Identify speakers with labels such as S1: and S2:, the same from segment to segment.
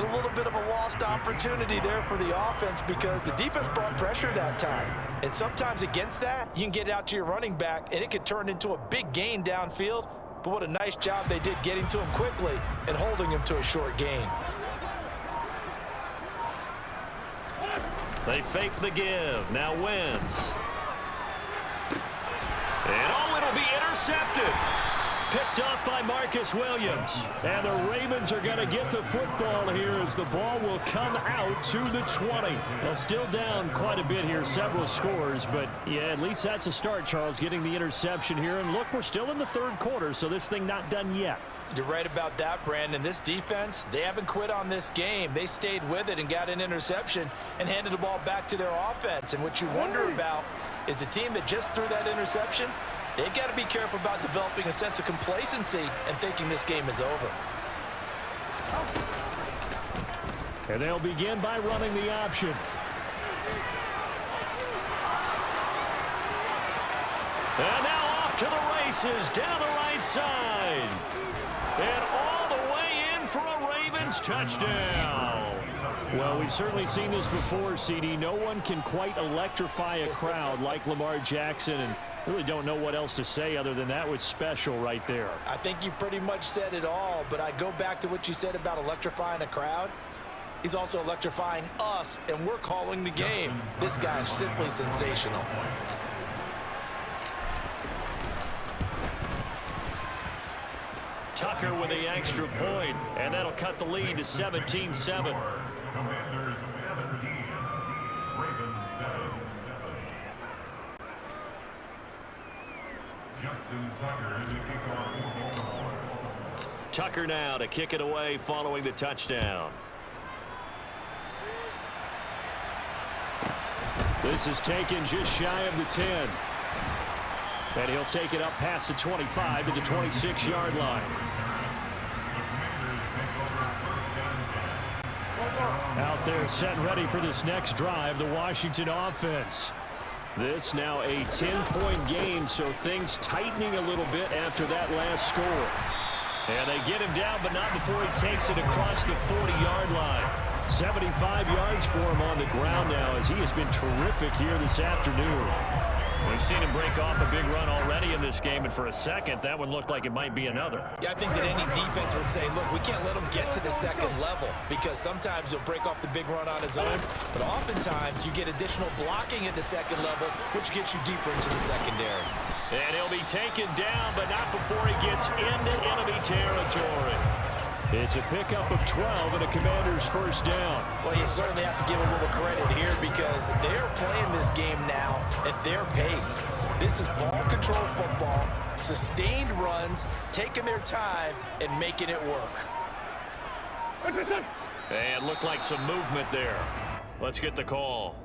S1: a little bit of a lost opportunity there for the offense because the defense brought pressure that time. And sometimes against that, you can get out to your running back, and it can turn into a big gain downfield. But what a nice job they did getting to him quickly and holding him to a short gain.
S2: They fake the give. Now Wentz. And oh, it'll be intercepted. Picked off by Marcus Williams.
S3: And the Ravens are going to get the football here as the ball will come out to the 20. Well, still down quite a bit here, several scores. But, yeah, at least that's a start, Charles, getting the interception here. And, look, we're still in the third quarter, so this thing not done yet.
S1: You're right about that, Brandon. This defense, they haven't quit on this game. They stayed with it and got an interception and handed the ball back to their offense. And what you wonder about is the team that just threw that interception, they've got to be careful about developing a sense of complacency and thinking this game is over.
S3: And they'll begin by running the option.
S2: And now off to the races down the right side. And all the way in for a Ravens touchdown.
S3: Well, we've certainly seen this before, CD. No one can quite electrify a crowd like Lamar Jackson, and really don't know what else to say other than that was special right there.
S1: I think you pretty much said it all, but I go back to what you said about electrifying a crowd. He's also electrifying us, and we're calling the game. This guy's simply sensational.
S2: Tucker with the extra point, and that'll cut the lead to 17-7. Tucker now to kick it away following the touchdown.
S3: This is taken just shy of the 10. And he'll take it up past the 25 to the 26-yard line. Out there set and ready for this next drive, the Washington offense. This now a 10-point game, so things tightening a little bit after that last score. And they get him down, but not before he takes it across the 40-yard line. 75 yards for him on the ground now as he has been terrific here this afternoon.
S2: We've seen him break off a big run already in this game, and for a second, that one looked like it might be another.
S1: Yeah, I think that any defense would say, look, we can't let him get to the second level because sometimes he'll break off the big run on his own, but oftentimes you get additional blocking at the second level, which gets you deeper into the secondary.
S2: And he'll be taken down, but not before he gets into enemy territory.
S3: It's a pickup of 12 and a Commander's first down.
S1: Well, you certainly have to give a little credit here because they're playing this game now at their pace. This is ball control football, sustained runs, taking their time and making it work.
S2: And looked like some movement there. Let's get the call.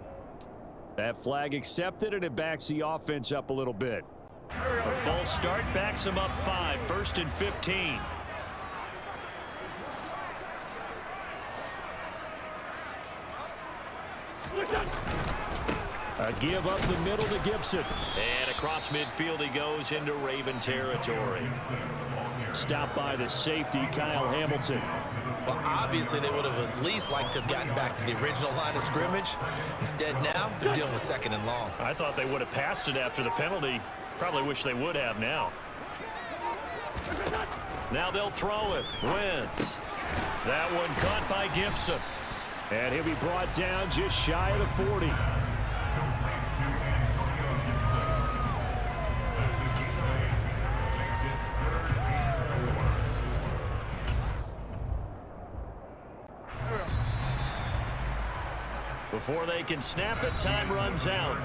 S3: That flag accepted, and it backs the offense up a little bit.
S2: A full start backs him up 5, 1st and 15.
S3: A give up the middle to Gibson.
S2: And across midfield he goes into Raven territory.
S3: Stopped by the safety, Kyle Hamilton.
S1: Well, obviously they would have at least liked to have gotten back to the original line of scrimmage. Instead now, they're dealing with 2nd and long.
S2: I thought they would have passed it after the penalty. Probably wish they would have now. Now they'll throw it. Wentz. That one caught by Gibson.
S3: And he'll be brought down just shy of the 40.
S2: Before they can snap it, time runs out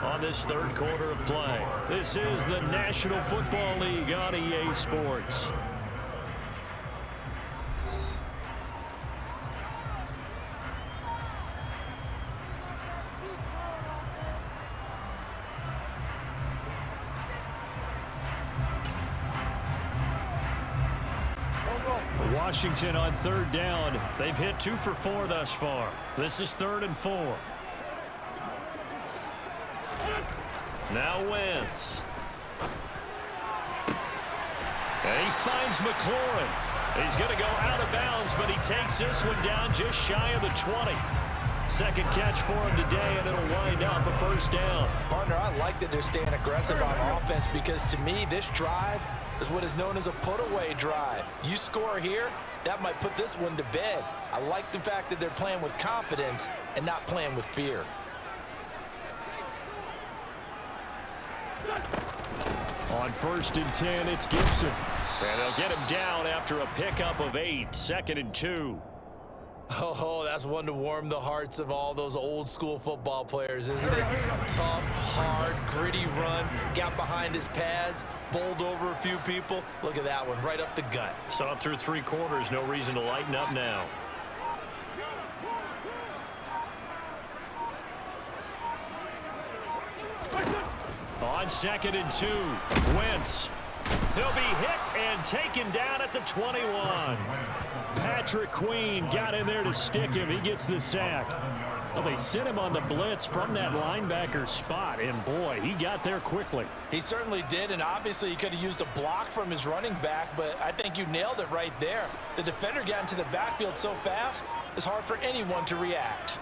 S2: on this third quarter of play. This is the National Football League on EA Sports. Washington on 3rd down. They've hit 2 for 4 thus far. This is 3rd and 4. Now Wentz. And he finds McLaurin. He's going to go out of bounds, but he takes this one down just shy of the 20. Second catch for him today, and it'll wind up a first down.
S1: Partner, I like that they're staying aggressive on offense because, to me, this drive is what is known as a put-away drive. You score here, that might put this one to bed. I like the fact that they're playing with confidence and not playing with fear.
S3: On 1st and 10, it's Gibson.
S2: And they'll get him down after a pickup of 8, 2nd and 2.
S1: Oh, that's one to warm the hearts of all those old-school football players, isn't it? Tough, hard, gritty run, got behind his pads, bowled over a few people. Look at that one, right up the gut.
S2: Saw it through 3 quarters, no reason to lighten up now. On 2nd and 2, Wentz. He'll be hit and taken down at the 21.
S3: Patrick Queen got in there to stick him. He gets the sack. Well, they sent him on the blitz from that linebacker spot, and boy, he got there quickly.
S1: He certainly did, and obviously he could have used a block from his running back, but I think you nailed it right there. The defender got into the backfield so fast, it's hard for anyone to react.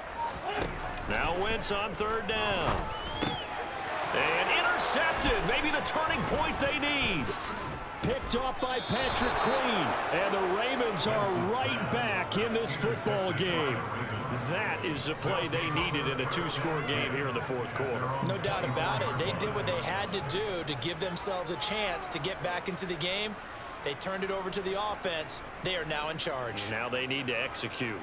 S2: Now Wentz on 3rd down. And intercepted, maybe the turning point they need.
S3: Picked off by Patrick Queen, and the Ravens are right back in this football game.
S2: That is the play they needed in a 2-score game here in the 4th quarter.
S1: No doubt about it. They did what they had to do to give themselves a chance to get back into the game. They turned it over to the offense. They are now in charge.
S2: Now they need to execute.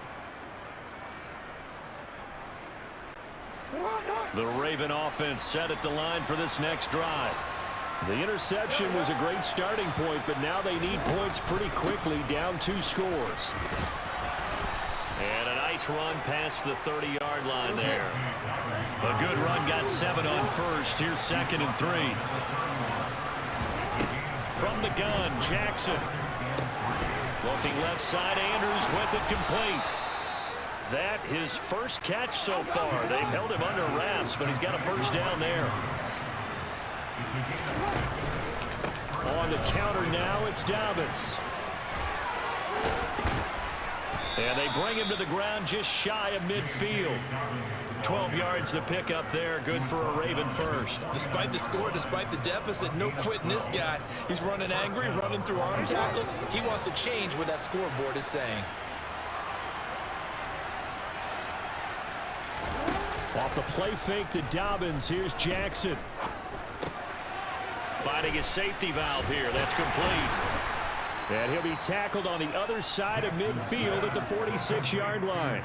S2: The Raven offense set at the line for this next drive.
S3: The interception was a great starting point, but now they need points pretty quickly, down 2 scores.
S2: And a nice run past the 30-yard line there. A good run, got 7 on 1st. Here's 2nd and 3. From the gun, Jackson. Looking left side, Andrews with it complete. That his first catch so far. They've held him under wraps, but he's got a first down there.
S3: On the counter now, it's Dobbins.
S2: And they bring him to the ground just shy of midfield. 12 yards to pick up there. Good for a Raven first.
S1: Despite the score, despite the deficit, no quitting this guy. He's running angry, running through arm tackles. He wants to change what that scoreboard is saying.
S3: Off the play fake to Dobbins, here's Jackson.
S2: Finding a safety valve here. That's complete.
S3: And he'll be tackled on the other side of midfield at the 46-yard line.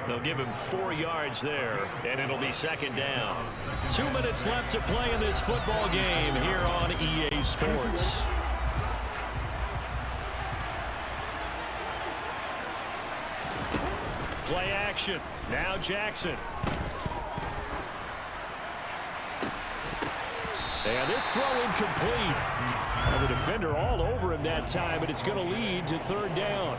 S2: They'll give him 4 yards there, and it'll be 2nd down. 2 minutes left to play in this football game here on EA Sports. Play action. Now Jackson.
S3: And this throw incomplete. Well, the defender all over him that time, but it's going to lead to 3rd down.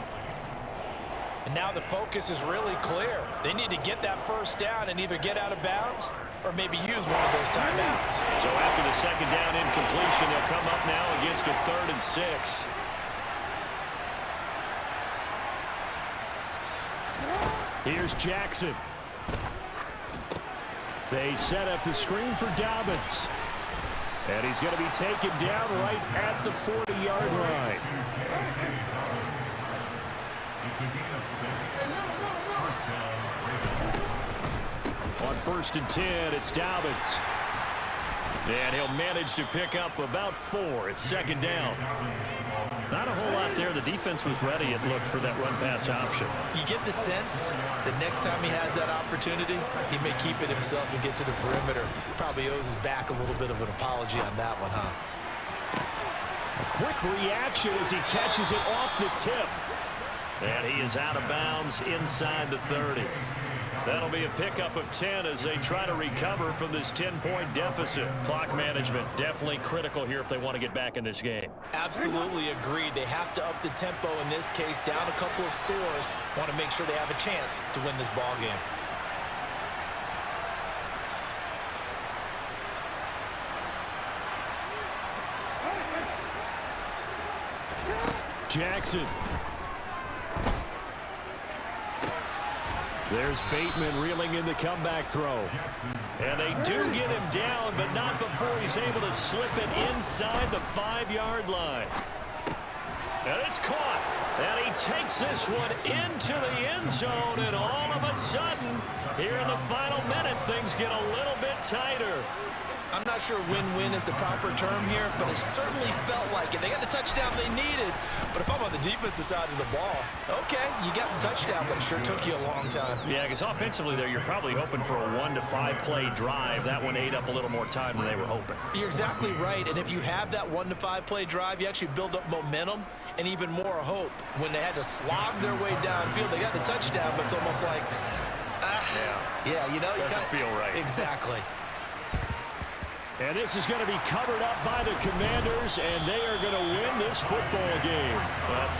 S1: And now the focus is really clear. They need to get that first down and either get out of bounds or maybe use one of those timeouts.
S2: So after the 2nd down incompletion, they'll come up now against a 3rd and 6.
S3: Here's Jackson. They set up the screen for Dobbins. And he's going to be taken down right at the 40-yard line. On 1st and 10, it's Dobbins.
S2: And he'll manage to pick up about 4. It's 2nd down. Not a whole lot there. The defense was ready, it looked, for that run-pass option.
S1: You get the sense that next time he has that opportunity, he may keep it himself and get to the perimeter. Probably owes his back a little bit of an apology on that one, huh?
S3: A quick reaction as he catches it off the tip.
S2: And he is out of bounds inside the 30. That'll be a pickup of 10 as they try to recover from this 10-point deficit. Clock management definitely critical here if they want to get back in this game.
S1: Absolutely agreed. They have to up the tempo in this case, down a couple of scores. Want to make sure they have a chance to win this ball game.
S3: Jackson. There's Bateman reeling in the comeback throw.
S2: And they do get him down, but not before he's able to slip it inside the 5-yard line. And it's caught. And he takes this one into the end zone, and all of a sudden, here in the final minute, things get a little bit tighter.
S1: I'm not sure win-win is the proper term here, but it certainly felt like it. They got the touchdown they needed, but if I'm on the defensive side of the ball, okay, you got the touchdown, but it sure took you a long time.
S2: Yeah, because offensively there, you're probably hoping for a 1 to 5 play drive. That one ate up a little more time than they were hoping.
S1: You're exactly right, and if you have that 1 to 5 play drive, you actually build up momentum and even more hope. When they had to slog their way downfield, they got the touchdown, but it's almost like, yeah, you know, you
S2: doesn't feel right.
S1: Exactly.
S3: And this is going to be covered up by the Commanders, and they are going to win this football game.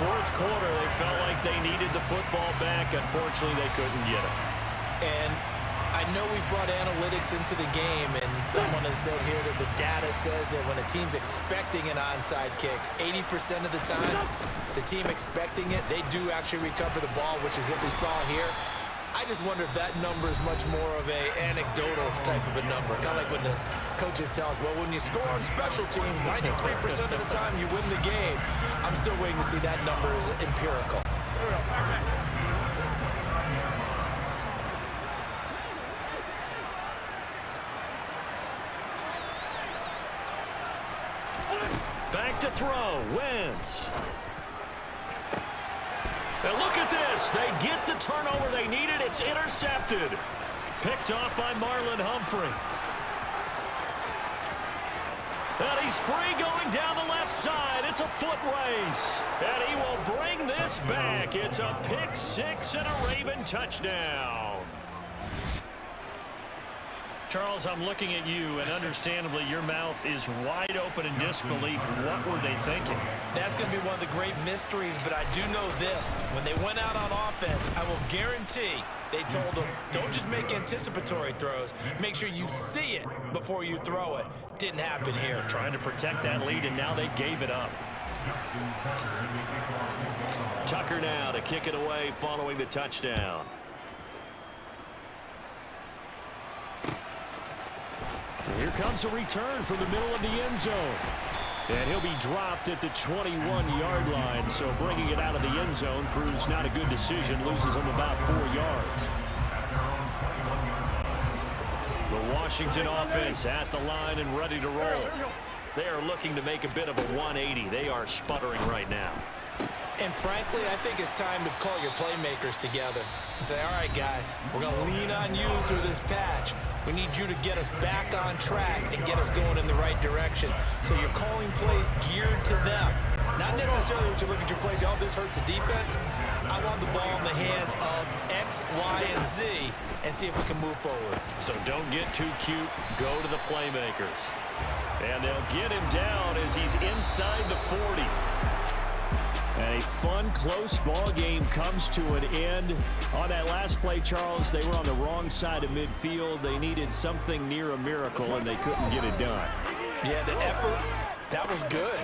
S2: Fourth quarter, they felt like they needed the football back. Unfortunately, they couldn't get it.
S1: And I know we brought analytics into the game, and someone has said here that the data says that when a team's expecting an onside kick, 80% of the time, the team expecting it, they do actually recover the ball, which is what we saw here. I just wonder if that number is much more of a anecdotal type of a number. Kind of like when the coaches tell us, well, when you score on special teams, 93% of the time you win the game. I'm still waiting to see that number is empirical.
S2: Back to throw, Wentz. And look at this. They get the turnover they needed. It's intercepted. Picked off by Marlon Humphrey. And he's free going down the left side. It's a foot race. And he will bring this back. It's a pick six and a Raven touchdown. Charles, I'm looking at you, and understandably, your mouth is wide open in disbelief. What were they thinking?
S1: That's going to be one of the great mysteries, but I do know this. When they went out on offense, I will guarantee they told them, don't just make anticipatory throws. Make sure you see it before you throw it. Didn't happen here.
S2: Trying to protect that lead, and now they gave it up. Tucker now to kick it away following the touchdown.
S3: Here comes a return from the middle of the end zone. And he'll be dropped at the 21-yard line, so bringing it out of the end zone proves not a good decision. Loses him about 4 yards. The Washington offense at the line and ready to roll. They are looking to make a bit of a 180. They are sputtering right now.
S1: And frankly, I think it's time to call your playmakers together and say, all right, guys, we're going to lean on you through this patch. We need you to get us back on track and get us going in the right direction. So you're calling plays geared to them. Not necessarily when you look at your plays, oh, this hurts the defense. I want the ball in the hands of X, Y, and Z and see if we can move forward.
S2: So don't get too cute. Go to the playmakers. And they'll get him down as he's inside the 40.
S3: A fun, close ball game comes to an end. On that last play, Charles, they were on the wrong side of midfield. They needed something near a miracle, and they couldn't get it done.
S1: Yeah, the effort, that was good.